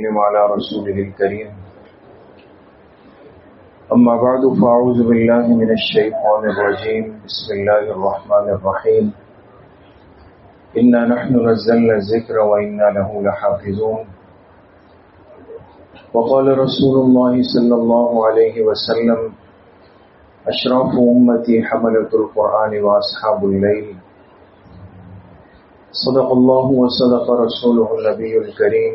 وعلى رسوله الكريم أما بعد فأعوذ بالله من الشيطان الرجيم بسم الله الرحمن الرحيم إنا نحن نزلنا الذكر وإنا له لحافظون وقال رسول الله صلى الله عليه وسلم أشراف أمتي حملة القرآن وأصحاب الليل صدق الله وصدق رسوله النبي الكريم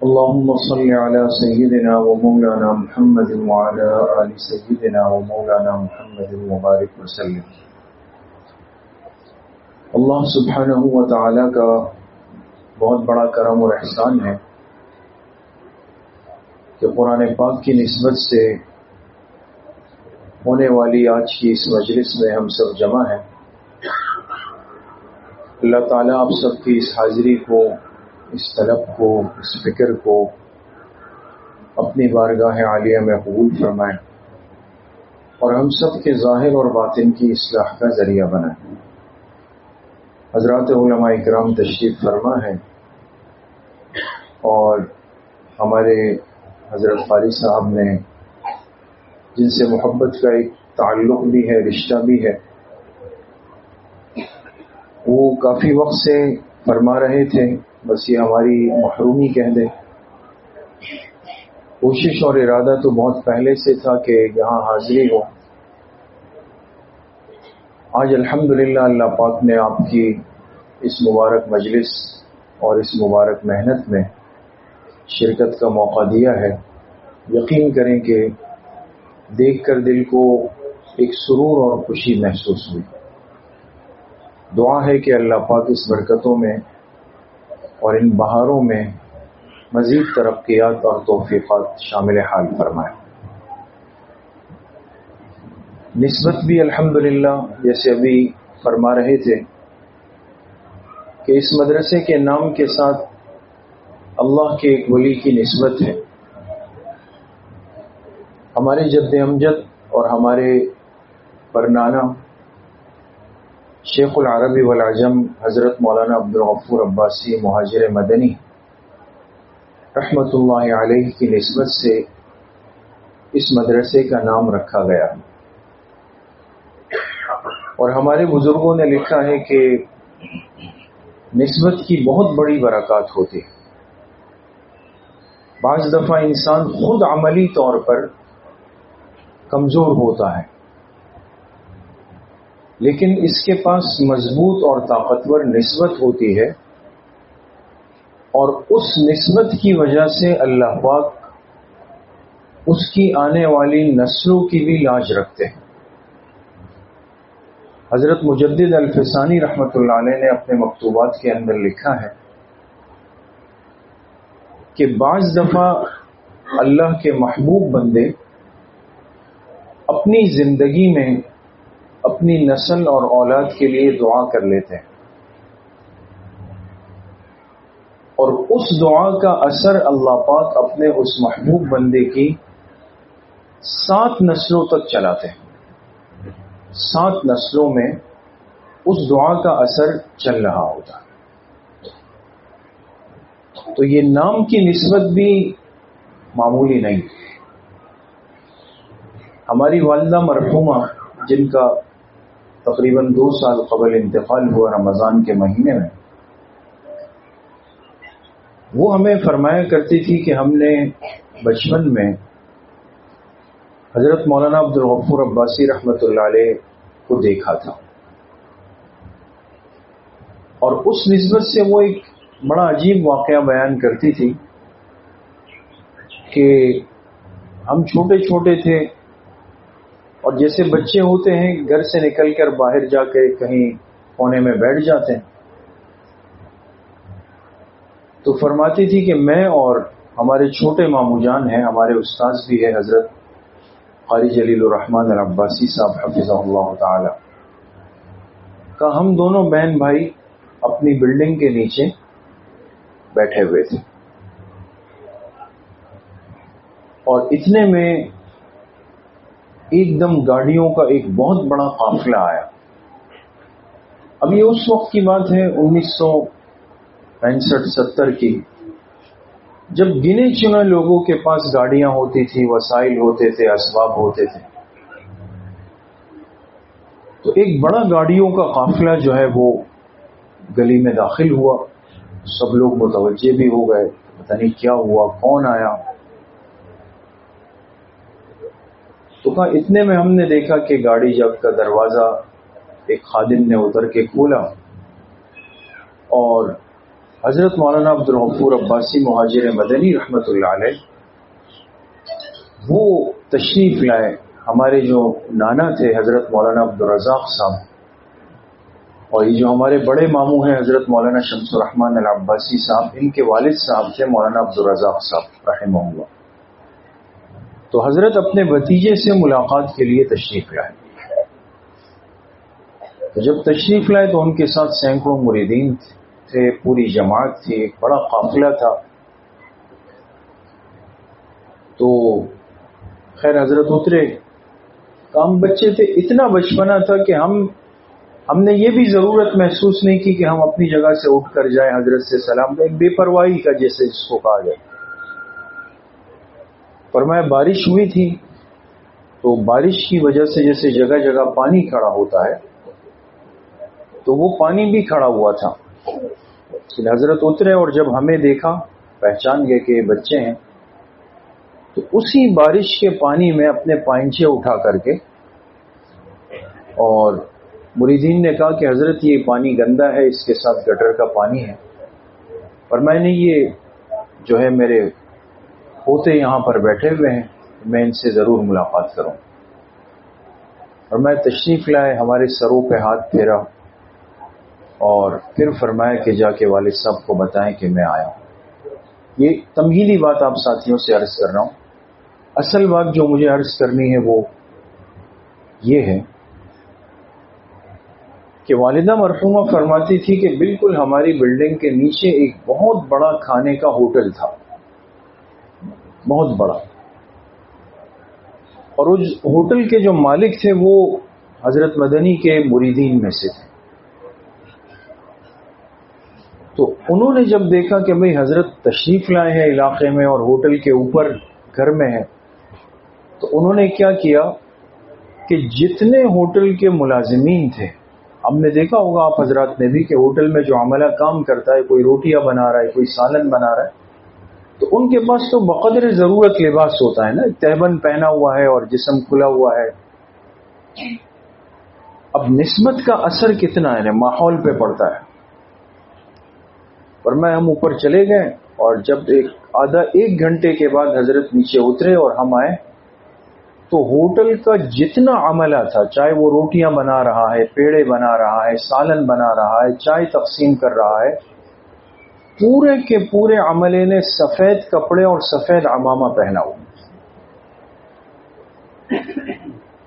اللهم صل على سيدنا ومولانا محمد وعلى آل سيدنا ومولانا محمد وبارك وسلم۔ اللہ سبحانہ و تعالی کا بہت بڑا کرم اور احسان ہے کہ قرآن پاک کی نسبت سے ہونے والی آج کی اس مجلس میں ہم سب جمع ہیں۔ اللہ تعالیٰ آپ سب کی اس حاضری کو، اس طلب کو، اس فکر کو اپنی بارگاہ عالیہ میں قبول فرمائیں اور ہم سب کے ظاہر اور باطن کی اصلاح کا ذریعہ بنائیں۔ حضرات علماء اکرام تشریف فرما ہیں اور ہمارے حضرت قاری صاحب نے جن سے محبت کا ایک تعلق بھی ہے، رشتہ بھی ہے، وہ کافی وقت سے فرما رہے تھے، بس یہ ہماری محرومی کہہ دیں، کوشش اور ارادہ تو بہت پہلے سے تھا کہ یہاں حاضری ہو۔ آج الحمدللہ اللہ پاک نے آپ کی اس مبارک مجلس اور اس مبارک محنت میں شرکت کا موقع دیا ہے۔ یقین کریں کہ دیکھ کر دل کو ایک سرور اور خوشی محسوس ہوئی۔ دعا ہے کہ اللہ پاک اس برکتوں میں اور ان بہاروں میں مزید ترقیات اور توفیقات شامل حال فرمائے۔ نسبت بھی الحمدللہ جیسے ابھی فرما رہے تھے کہ اس مدرسے کے نام کے ساتھ اللہ کے ایک ولی کی نسبت ہے۔ ہمارے جد امجد اور ہمارے پرنانا شیخ العربی والعجم حضرت مولانا عبدالغفور عباسی مہاجر مدنی رحمۃ اللہ علیہ کی نسبت سے اس مدرسے کا نام رکھا گیا، اور ہمارے بزرگوں نے لکھا ہے کہ نسبت کی بہت بڑی برکات ہوتی ہے۔ بعض دفعہ انسان خود عملی طور پر کمزور ہوتا ہے، لیکن اس کے پاس مضبوط اور طاقتور نسبت ہوتی ہے، اور اس نسبت کی وجہ سے اللہ پاک اس کی آنے والی نسلوں کی بھی لاج رکھتے ہیں۔ حضرت مجدد الفسانی رحمۃ اللہ علیہ نے اپنے مکتوبات کے اندر لکھا ہے کہ بعض دفعہ اللہ کے محبوب بندے اپنی زندگی میں اپنی نسل اور اولاد کے لیے دعا کر لیتے ہیں، اور اس دعا کا اثر اللہ پاک اپنے اس محبوب بندے کی 7 نسلوں تک چلاتے ہیں۔ 7 نسلوں میں اس دعا کا اثر چل رہا ہوتا ہے۔ تو یہ نام کی نسبت بھی معمولی نہیں۔ ہماری والدہ مرحومہ جن کا تقریباً 2 سال قبل انتقال ہوا رمضان کے مہینے میں، وہ ہمیں فرمایا کرتی تھی کہ ہم نے بچپن میں حضرت مولانا عبدالغفور عباسی رحمۃ اللہ علیہ کو دیکھا تھا، اور اس نسبت سے وہ ایک بڑا عجیب واقعہ بیان کرتی تھی کہ ہم چھوٹے چھوٹے تھے، اور جیسے بچے ہوتے ہیں گھر سے نکل کر باہر جا کے کہیں کونے میں بیٹھ جاتے ہیں، تو فرماتی تھی کہ میں اور ہمارے چھوٹے ماموں جان ہیں، ہمارے استاذ بھی ہے حضرت قاری جلیل الرحمن العباسی صاحب حفظہ اللہ تعالی کا، ہم دونوں بہن بھائی اپنی بلڈنگ کے نیچے بیٹھے ہوئے تھے، اور اتنے میں ایک دم گاڑیوں کا ایک بہت بڑا قافلہ آیا۔ اب یہ اس وقت کی بات ہے 1965-70 کی، جب گنے چنے لوگوں کے پاس گاڑیاں ہوتی تھی، وسائل ہوتے تھے، اسباب ہوتے تھے، تو ایک بڑا گاڑیوں کا قافلہ جو ہے وہ گلی میں داخل ہوا. سب لوگ متوجہ بھی ہو گئے، پتہ نہیں کیا ہوا، کون آیا. تو کہا اتنے میں ہم نے دیکھا کہ گاڑی جب کا دروازہ ایک خادم نے اتر کے کھولا اور حضرت مولانا عبدالغفور عباسی مہاجر مدنی رحمۃ اللہ علیہ وہ تشریف لائے. ہمارے جو نانا تھے حضرت مولانا عبدالرزاق صاحب، اور یہ جو ہمارے بڑے ماموں ہیں حضرت مولانا شمس الرحمن العباسی صاحب، ان کے والد صاحب تھے مولانا عبدالرزاق صاحب رحمہ اللہ. تو حضرت اپنے بھتیجے سے ملاقات کے لیے تشریف لائے. تو جب تشریف لائے تو ان کے ساتھ سینکڑوں مریدین تھے، پوری جماعت تھی، ایک بڑا قافلہ تھا. تو خیر حضرت اترے. کام بچے تھے، اتنا بچپنا تھا کہ ہم نے یہ بھی ضرورت محسوس نہیں کی کہ ہم اپنی جگہ سے اٹھ کر جائیں حضرت سے سلام کریں. ایک بے پرواہی کا جیسے جس کو کہا جائے. فرمایا بارش ہوئی تھی تو بارش کی وجہ سے جیسے جگہ جگہ پانی کھڑا ہوتا ہے تو وہ پانی بھی کھڑا ہوا تھا. حضرت اترے اور جب ہمیں دیکھا پہچان گئے کہ یہ بچے ہیں، تو اسی بارش کے پانی میں اپنے پائنچے اٹھا کر کے، اور مریدین نے کہا کہ حضرت یہ پانی گندا ہے، اس کے ساتھ گٹر کا پانی ہے. اور میں نے یہ جو ہے میرے پوتے یہاں پر بیٹھے ہوئے ہیں، میں ان سے ضرور ملاقات کروں. اور میں تشریف لائے، ہمارے سروں پہ ہاتھ پھیرا اور پھر فرمایا کہ جا کے والد صاحب کو بتائیں کہ میں آیا ہوں. یہ تمہیدی بات آپ ساتھیوں سے عرض کر رہا ہوں. اصل بات جو مجھے عرض کرنی ہے وہ یہ ہے کہ والدہ مرحومہ فرماتی تھی کہ بالکل ہماری بلڈنگ کے نیچے ایک بہت بڑا کھانے کا ہوٹل تھا، بہت بڑا. اور اس ہوٹل کے جو مالک تھے وہ حضرت مدنی کے مریدین میں سے تھے. تو انہوں نے جب دیکھا کہ بھئی حضرت تشریف لائے ہیں علاقے میں اور ہوٹل کے اوپر گھر میں ہے، تو انہوں نے کیا کیا کہ جتنے ہوٹل کے ملازمین تھے، ہم نے دیکھا ہوگا آپ حضرات نے بھی کہ ہوٹل میں جو عملہ کام کرتا ہے، کوئی روٹیاں بنا رہا ہے، کوئی سالن بنا رہا ہے، تو ان کے پاس تو بقدر ضرورت لباس ہوتا ہے نا، تہبند پہنا ہوا ہے اور جسم کھلا ہوا ہے. اب نسبت کا اثر کتنا ہے، ماحول پہ پڑتا ہے. اور میں ہم اوپر چلے گئے اور جب ایک گھنٹے کے بعد حضرت نیچے اترے اور ہم آئے تو ہوٹل کا جتنا عملہ تھا، چاہے وہ روٹیاں بنا رہا ہے، پیڑے بنا رہا ہے، سالن بنا رہا ہے، چائے تقسیم کر رہا ہے، پورے کے پورے عملے نے سفید کپڑے اور سفید عمامہ پہنا ہوا.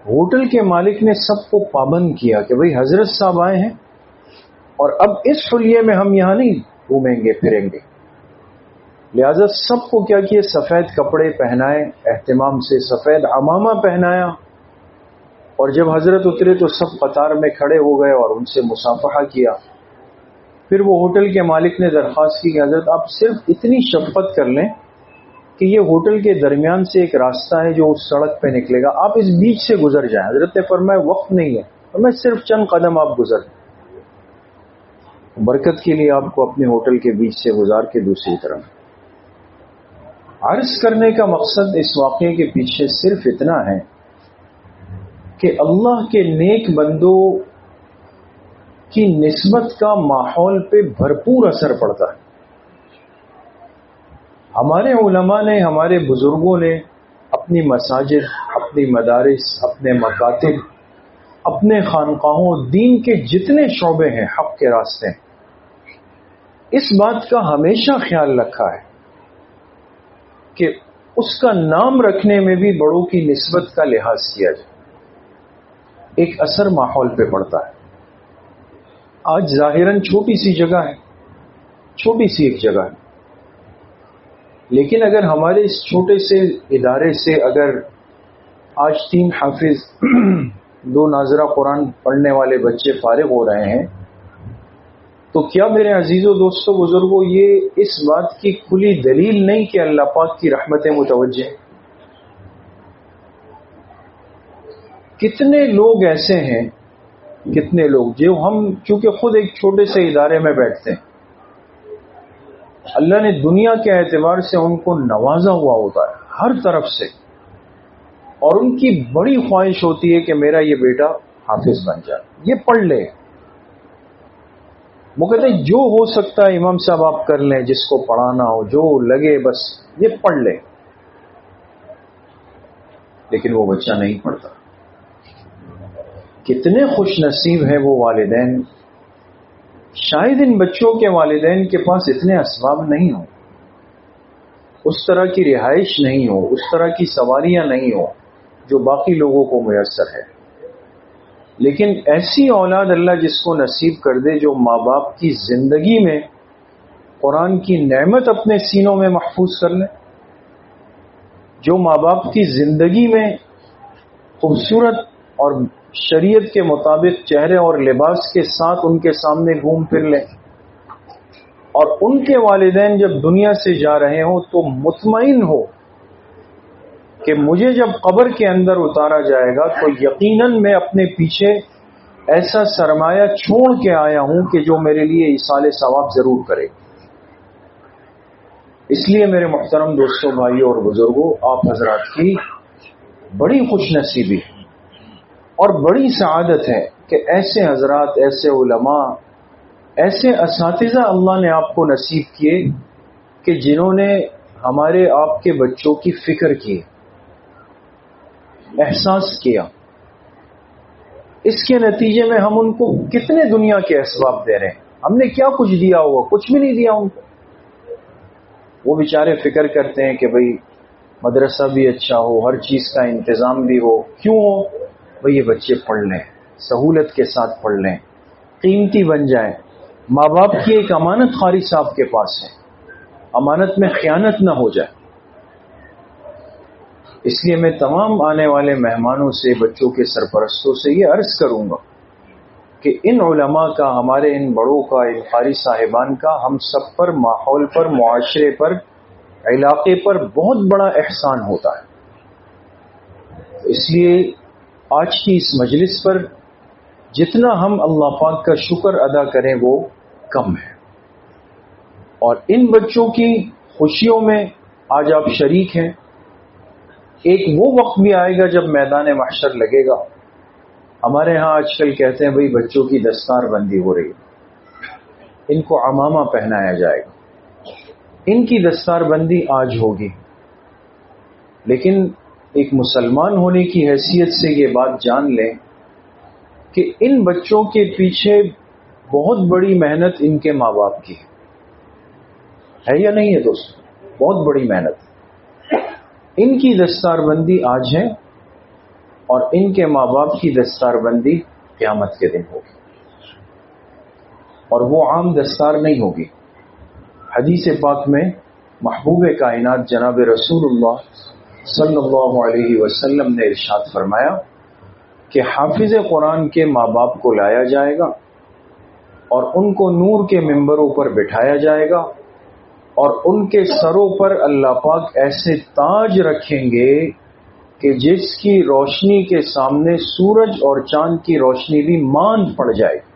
ہوٹل کے مالک نے سب کو پابند کیا کہ بھئی حضرت صاحب آئے ہیں اور اب اس حلیے میں ہم یہاں نہیں گھومیں گے پھریں گے. لہذا سب کو کیا کیے، سفید کپڑے پہنائے، اہتمام سے سفید عمامہ پہنایا. اور جب حضرت اترے تو سب قطار میں کھڑے ہو گئے اور ان سے مصافحہ کیا. پھر وہ ہوٹل کے مالک نے درخواست کی کہ حضرت آپ صرف اتنی شفقت کر لیں کہ یہ ہوٹل کے درمیان سے ایک راستہ ہے جو اس سڑک پہ نکلے گا، آپ اس بیچ سے گزر جائیں. حضرت نے فرمایا وقت نہیں ہے، اور میں صرف چند قدم آپ گزر، برکت کے لیے آپ کو اپنے ہوٹل کے بیچ سے گزار کے دوسری طرف. عرض کرنے کا مقصد اس واقعے کے پیچھے صرف اتنا ہے کہ اللہ کے نیک بندوں کی نسبت کا ماحول پہ بھرپور اثر پڑتا ہے. ہمارے علماء نے، ہمارے بزرگوں نے اپنی مساجد، اپنی مدارس، اپنے مکاتب، اپنے خانقاہوں، دین کے جتنے شعبے ہیں، حق کے راستے ہیں، اس بات کا ہمیشہ خیال رکھا ہے کہ اس کا نام رکھنے میں بھی بڑوں کی نسبت کا لحاظ کیا جائے. ایک اثر ماحول پہ پڑتا ہے. آج ظاہراً چھوٹی سی جگہ ہے، چھوٹی سی ایک جگہ ہے، لیکن اگر ہمارے اس چھوٹے سے ادارے سے اگر آج 3 حافظ 2 ناظرہ قرآن پڑھنے والے بچے فارغ ہو رہے ہیں تو کیا میرے عزیزوں دوستوں بزرگوں یہ اس بات کی کھلی دلیل نہیں کہ اللہ پاک کی رحمتیں متوجہ ہیں؟ کتنے لوگ ایسے ہیں، کتنے لوگ جو ہم چونکہ خود ایک چھوٹے سے ادارے میں بیٹھتے ہیں، اللہ نے دنیا کے اعتبار سے ان کو نوازا ہوا ہوتا ہے ہر طرف سے، اور ان کی بڑی خواہش ہوتی ہے کہ میرا یہ بیٹا حافظ بن جائے، یہ پڑھ لے۔ وہ کہتے ہیں جو ہو سکتا ہے امام صاحب آپ کر لیں، جس کو پڑھانا ہو جو لگے بس یہ پڑھ لے، لیکن وہ بچہ نہیں پڑھتا۔ کتنے خوش نصیب ہیں وہ والدین، شاید ان بچوں کے والدین کے پاس اتنے اسباب نہیں ہوں، اس طرح کی رہائش نہیں ہو، اس طرح کی سواریاں نہیں ہو جو باقی لوگوں کو میسر ہے، لیکن ایسی اولاد اللہ جس کو نصیب کر دے جو ماں باپ کی زندگی میں قرآن کی نعمت اپنے سینوں میں محفوظ کر لے، جو ماں باپ کی زندگی میں خوبصورت اور شریعت کے مطابق چہرے اور لباس کے ساتھ ان کے سامنے گھوم پھر لیں، اور ان کے والدین جب دنیا سے جا رہے ہوں تو مطمئن ہو کہ مجھے جب قبر کے اندر اتارا جائے گا تو یقیناً میں اپنے پیچھے ایسا سرمایہ چھوڑ کے آیا ہوں کہ جو میرے لیے ایصال ثواب ضرور کرے۔ اس لیے میرے محترم دوستوں، بھائیوں اور بزرگوں، آپ حضرات کی بڑی خوش نصیبی اور بڑی سعادت ہے کہ ایسے حضرات، ایسے علماء، ایسے اساتذہ اللہ نے آپ کو نصیب کیے کہ جنہوں نے ہمارے آپ کے بچوں کی فکر کی، احساس کیا۔ اس کے نتیجے میں ہم ان کو کتنے دنیا کے اسباب دے رہے ہیں، ہم نے کیا کچھ دیا ہوا؟ کچھ بھی نہیں دیا ان کو۔ وہ بیچارے فکر کرتے ہیں کہ بھئی مدرسہ بھی اچھا ہو، ہر چیز کا انتظام بھی ہو، کیوں ہو؟ بھئی یہ بچے پڑھ لیں، سہولت کے ساتھ پڑھ لیں، قیمتی بن جائیں۔ ماں باپ کی ایک امانت قاری صاحب کے پاس ہے، امانت میں خیانت نہ ہو جائے۔ اس لیے میں تمام آنے والے مہمانوں سے، بچوں کے سرپرستوں سے یہ عرض کروں گا کہ ان علماء کا، ہمارے ان بڑوں کا، ان قاری صاحبان کا ہم سب پر، ماحول پر، معاشرے پر، علاقے پر بہت بڑا احسان ہوتا ہے۔ اس لیے آج کی اس مجلس پر جتنا ہم اللہ پاک کا شکر ادا کریں وہ کم ہے، اور ان بچوں کی خوشیوں میں آج آپ شریک ہیں۔ ایک وہ وقت بھی آئے گا جب میدان محشر لگے گا، ہمارے ہاں آج کل کہتے ہیں بھئی بچوں کی دستار بندی ہو رہی ہے، ان کو عمامہ پہنایا جائے گا، ان کی دستار بندی آج ہوگی، لیکن ایک مسلمان ہونے کی حیثیت سے یہ بات جان لیں کہ ان بچوں کے پیچھے بہت بڑی محنت ان کے ماں باپ کی ہے یا نہیں ہے دوستو؟ بہت بڑی محنت۔ ان کی دستار بندی آج ہے، اور ان کے ماں باپ کی دستار بندی قیامت کے دن ہوگی، اور وہ عام دستار نہیں ہوگی۔ حدیث پاک میں محبوب کائنات جناب رسول اللہ صلی اللہ علیہ وسلم نے ارشاد فرمایا کہ حافظ قرآن کے ماں باپ کو لایا جائے گا اور ان کو نور کے ممبروں پر بٹھایا جائے گا، اور ان کے سروں پر اللہ پاک ایسے تاج رکھیں گے کہ جس کی روشنی کے سامنے سورج اور چاند کی روشنی بھی ماند پڑ جائے گی۔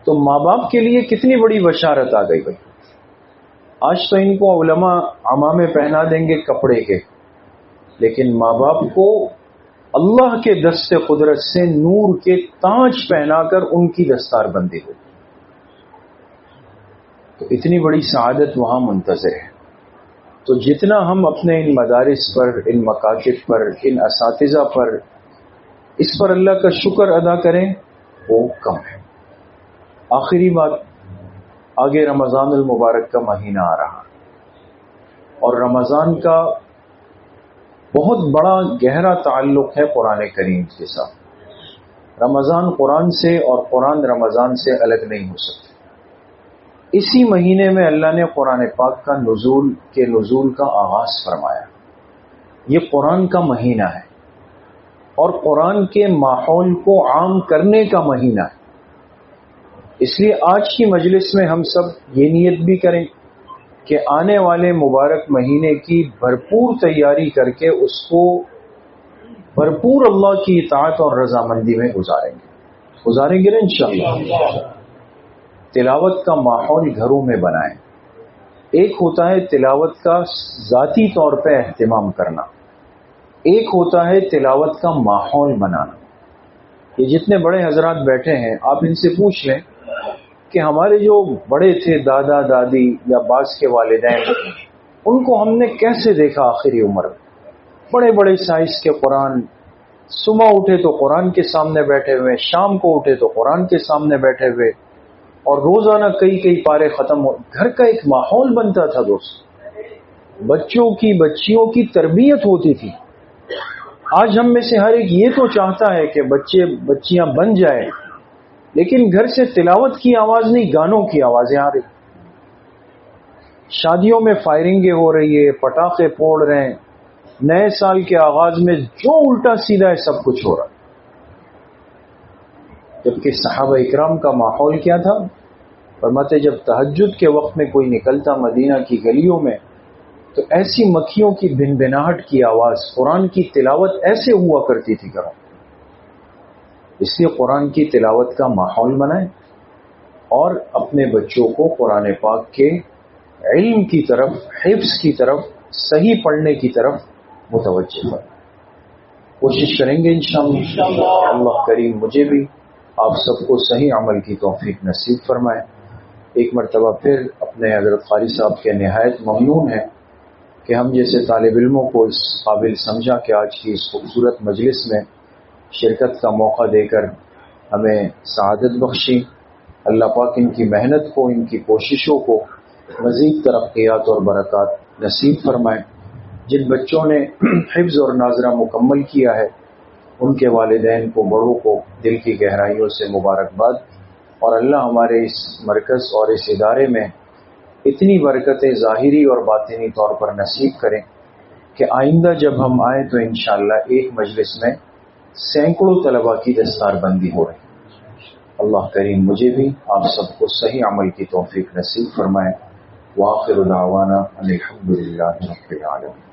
تو ماں باپ کے لیے کتنی بڑی بشارت آ گئی بھائی۔ آج تو ان کو علماء عمامے پہنا دیں گے کپڑے کے، لیکن ماں باپ کو اللہ کے دست قدرت سے نور کے تاج پہنا کر ان کی دستار بندی ہوگی۔ تو اتنی بڑی سعادت وہاں منتظر ہے۔ تو جتنا ہم اپنے ان مدارس پر، ان مکاتب پر، ان اساتذہ پر، اس پر اللہ کا شکر ادا کریں وہ کم ہے۔ آخری بات، آگے رمضان المبارک کا مہینہ آ رہا ہے، اور رمضان کا بہت بڑا گہرا تعلق ہے قرآن کریم کے ساتھ۔ رمضان قرآن سے اور قرآن رمضان سے الگ نہیں ہو سکتے۔ اسی مہینے میں اللہ نے قرآن پاک کا نزول کا آغاز فرمایا۔ یہ قرآن کا مہینہ ہے اور قرآن کے ماحول کو عام کرنے کا مہینہ ہے۔ اس لیے آج کی مجلس میں ہم سب یہ نیت بھی کریں کہ آنے والے مبارک مہینے کی بھرپور تیاری کر کے اس کو بھرپور اللہ کی اطاعت اور رضامندی میں گزاریں گے نا انشاءاللہ۔ تلاوت کا ماحول گھروں میں بنائیں۔ ایک ہوتا ہے تلاوت کا ذاتی طور پہ اہتمام کرنا، ایک ہوتا ہے تلاوت کا ماحول بنانا۔ یہ جتنے بڑے حضرات بیٹھے ہیں آپ ان سے پوچھ لیں کہ ہمارے جو بڑے تھے دادا دادی یا بعض کے والدین، ان کو ہم نے کیسے دیکھا آخری عمر میں؟ بڑے بڑے سائز کے قرآن، صبح اٹھے تو قرآن کے سامنے بیٹھے ہوئے، شام کو اٹھے تو قرآن کے سامنے بیٹھے ہوئے، اور روزانہ کئی پارے ختم ہو۔ گھر کا ایک ماحول بنتا تھا دوست، بچوں کی بچیوں کی تربیت ہوتی تھی۔ آج ہم میں سے ہر ایک یہ تو چاہتا ہے کہ بچے بچیاں بن جائیں، لیکن گھر سے تلاوت کی آواز نہیں، گانوں کی آوازیں آ رہی، شادیوں میں فائرنگیں ہو رہی ہے، پٹاخے پھوڑ رہے ہیں، نئے سال کے آغاز میں جو الٹا سیدھا ہے سب کچھ ہو رہا ہے۔ جبکہ صحابہ اکرام کا ماحول کیا تھا؟ فرماتے جب تہجد کے وقت میں کوئی نکلتا مدینہ کی گلیوں میں تو ایسی مکھیوں کی بھنبھناہٹ کی آواز، قرآن کی تلاوت ایسے ہوا کرتی تھی گھروں۔ اس لیے قرآن کی تلاوت کا ماحول بنائیں اور اپنے بچوں کو قرآن پاک کے علم کی طرف، حفظ کی طرف، صحیح پڑھنے کی طرف متوجہ کریں۔ کوشش کریں گے انشاءاللہ۔ اللہ کریم مجھے بھی آپ سب کو صحیح عمل کی توفیق نصیب فرمائے۔ ایک مرتبہ پھر اپنے حضرت قاری صاحب کے نہایت ممنون ہیں کہ ہم جیسے طالب علموں کو اس قابل سمجھا کہ آج کی اس خوبصورت مجلس میں شرکت کا موقع دے کر ہمیں سعادت بخشی۔ اللہ پاک ان کی محنت کو، ان کی کوششوں کو مزید ترقیات اور برکات نصیب فرمائے۔ جن بچوں نے حفظ اور ناظرہ مکمل کیا ہے ان کے والدین کو، بڑوں کو دل کی گہرائیوں سے مبارکباد، اور اللہ ہمارے اس مرکز اور اس ادارے میں اتنی برکتیں ظاہری اور باطنی طور پر نصیب کریں کہ آئندہ جب ہم آئیں تو انشاءاللہ ایک مجلس میں سینکڑوں طلباء کی دستار بندی ہو رہی۔ اللہ کریم مجھے بھی آپ سب کو صحیح عمل کی توفیق نصیب فرمائے۔ وآخر دعوانا الحمدللہ رب العالمین۔